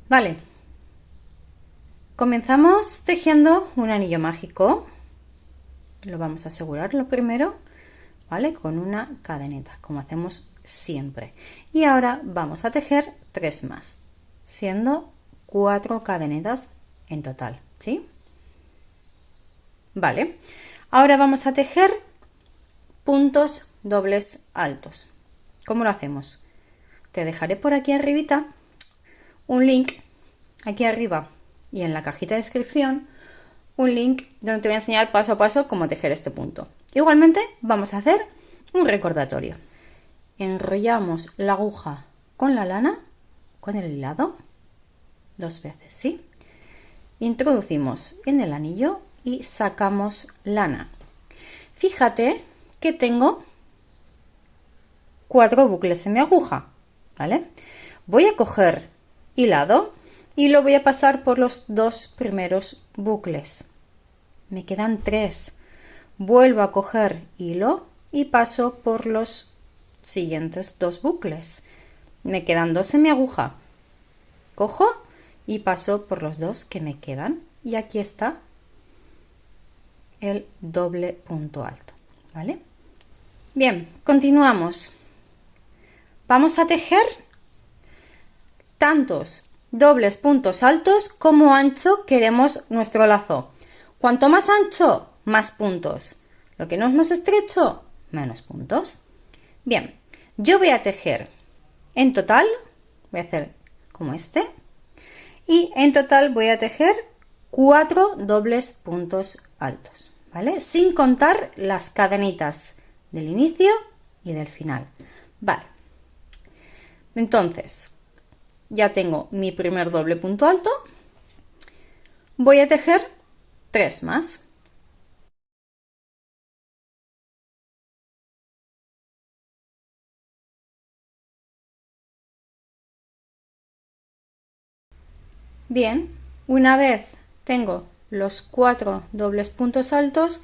Vale, comenzamos tejiendo un anillo mágico. Lo vamos a asegurar lo primero, ¿vale? Con una cadeneta, como hacemos siempre. Y ahora vamos a tejer 3 más, siendo 4 cadenetas en total, ¿sí? Vale, ahora vamos a tejer puntos dobles altos. ¿Cómo lo hacemos? Te dejaré por aquí arribita un link, aquí arriba y en la cajita de descripción, un link donde te voy a enseñar paso a paso cómo tejer este punto. Igualmente vamos a hacer un recordatorio. Enrollamos la aguja con la lana, con el hilado, 2 veces, ¿sí? Introducimos en el anillo y sacamos lana. Fíjate que tengo 4 bucles en mi aguja, ¿vale? Voy a coger hilado y lo voy a pasar por los 2 primeros bucles. Me quedan 3. Vuelvo a coger hilo y paso por los siguientes 2 bucles. Me quedan 2 en mi aguja. Cojo y paso por los 2 que me quedan. Y aquí está el doble punto alto, ¿vale? Bien, continuamos. Vamos a tejer tantos dobles puntos altos como ancho queremos nuestro lazo. Cuanto más ancho, más puntos. Lo que no es más estrecho, menos puntos. Bien, yo voy a tejer en total, voy a hacer como este, y en total voy a tejer 4 dobles puntos altos, ¿vale? Sin contar las cadenitas del inicio y del final. Vale. Entonces, ya tengo mi primer doble punto alto. Voy a tejer 3 más. Bien, una vez tengo los 4 dobles puntos altos,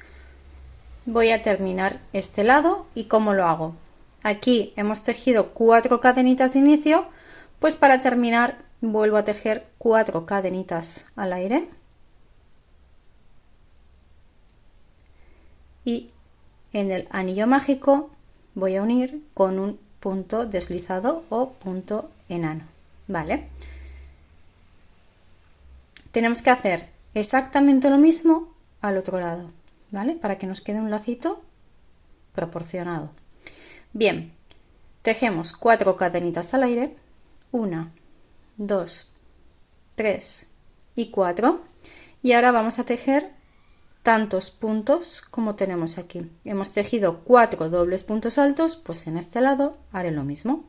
voy a terminar este lado. ¿Y cómo lo hago? Aquí hemos tejido 4 cadenitas de inicio, pues para terminar vuelvo a tejer 4 cadenitas al aire y en el anillo mágico voy a unir con un punto deslizado o punto enano, ¿vale? Tenemos que hacer exactamente lo mismo al otro lado, ¿vale? Para que nos quede un lacito proporcionado. Bien, tejemos 4 cadenitas al aire, 1, 2, 3 y 4, y ahora vamos a tejer tantos puntos como tenemos aquí. Hemos tejido 4 dobles puntos altos, pues en este lado haré lo mismo.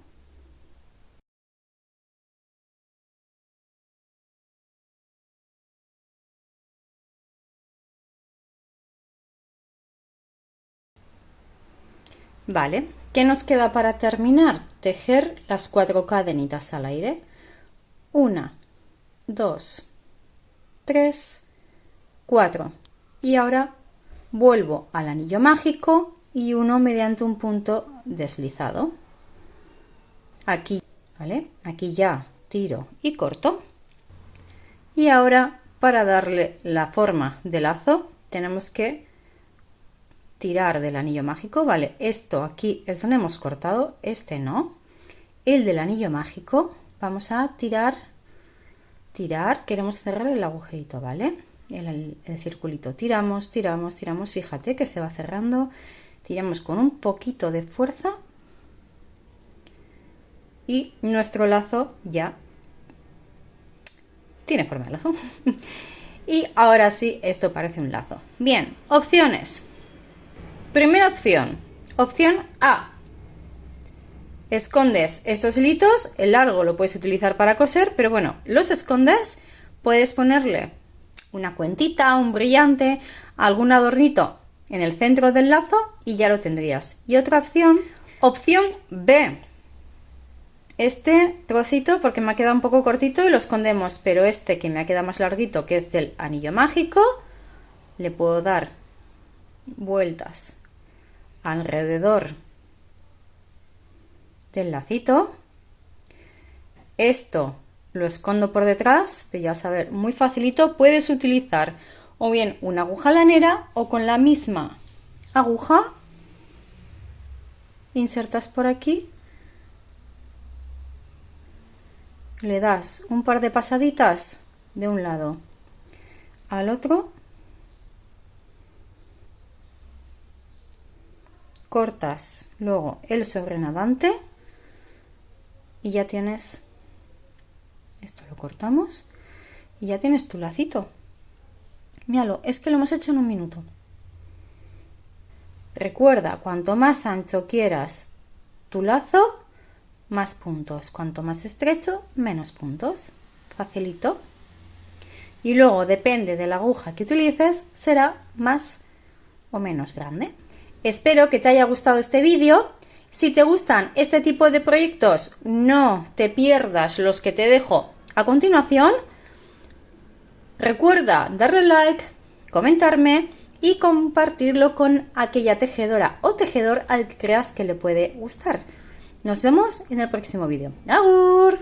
Vale, ¿qué nos queda para terminar? Tejer las 4 cadenitas al aire. 1, 2, 3, 4. Y ahora vuelvo al anillo mágico y uno mediante un punto deslizado. Aquí, ¿vale? Aquí ya tiro y corto. Y ahora para darle la forma de lazo tenemos que tirar del anillo mágico, ¿vale? Esto aquí es donde hemos cortado, este no. El del anillo mágico vamos a tirar, queremos cerrar el agujerito, ¿vale? El circulito, tiramos, tiramos, tiramos, fíjate que se va cerrando, tiramos con un poquito de fuerza y nuestro lazo ya tiene forma de lazo. Y ahora sí, esto parece un lazo. Bien, opciones. Primera opción, opción A. Escondes estos hilitos, el largo lo puedes utilizar para coser, pero bueno, los escondes, puedes ponerle una cuentita, un brillante, algún adornito en el centro del lazo y ya lo tendrías. Y otra opción, opción B. Este trocito, porque me ha quedado un poco cortito y lo escondemos, pero este que me ha quedado más larguito, que es del anillo mágico, le puedo dar vueltas alrededor del lacito. Esto lo escondo por detrás, pero ya vas a ver, muy facilito. Puedes utilizar o bien una aguja lanera o con la misma aguja insertas por aquí, le das un par de pasaditas de un lado al otro, cortas luego el sobrenadante y ya tienes, esto lo cortamos y ya tienes tu lacito. Míralo, es que lo hemos hecho en un minuto. Recuerda, cuanto más ancho quieras tu lazo, más puntos. Cuanto más estrecho, menos puntos. Facilito. Y luego, depende de la aguja que utilices, será más o menos grande. Espero que te haya gustado este vídeo. Si te gustan este tipo de proyectos, no te pierdas los que te dejo a continuación. Recuerda darle like, comentarme y compartirlo con aquella tejedora o tejedor al que creas que le puede gustar. Nos vemos en el próximo vídeo. ¡Agur!